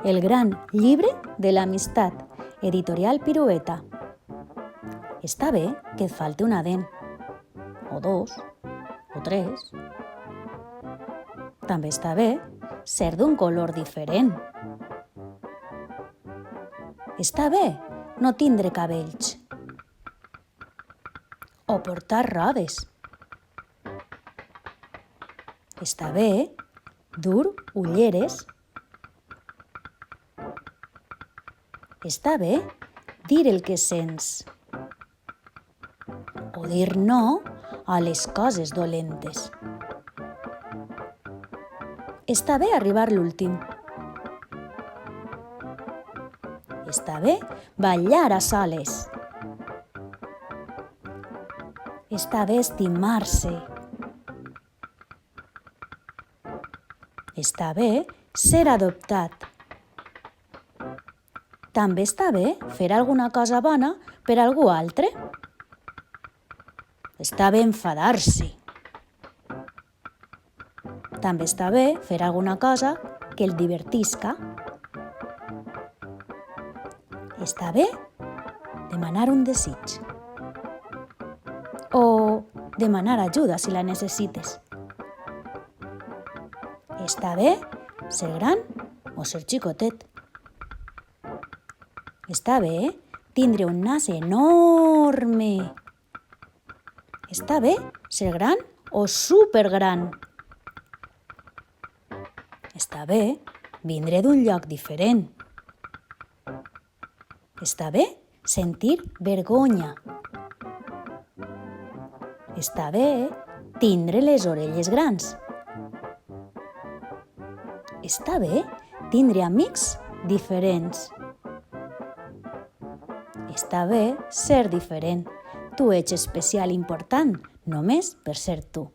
El gran llibre de l'amistat, editorial Pirueta. Està bé que et falte una dent, o dos, o tres. També està bé ser d'un color diferent. Està bé no tindre cabells o portar rodes. Està bé dur ulleres. Està bé dir el que sents o dir no a les coses dolentes. Està bé arribar l'últim. Està bé ballar a soles. Està bé estimar-se. Està bé ser adoptat. També està bé fer alguna cosa bona per algú altre. Està bé enfadar-se. També està bé fer alguna cosa que el divertisca. Està bé demanar un desig. O demanar ajuda si la necessites. Està bé ser gran o ser xicotet. Està bé tindre un nas enorme. Està bé ser gran o supergran. Està bé vindre d'un lloc diferent. Està bé sentir vergonya. Està bé tindre les orelles grans. Està bé tindre amics diferents. Està bé ser diferent. Tu ets especial i important només per ser tu.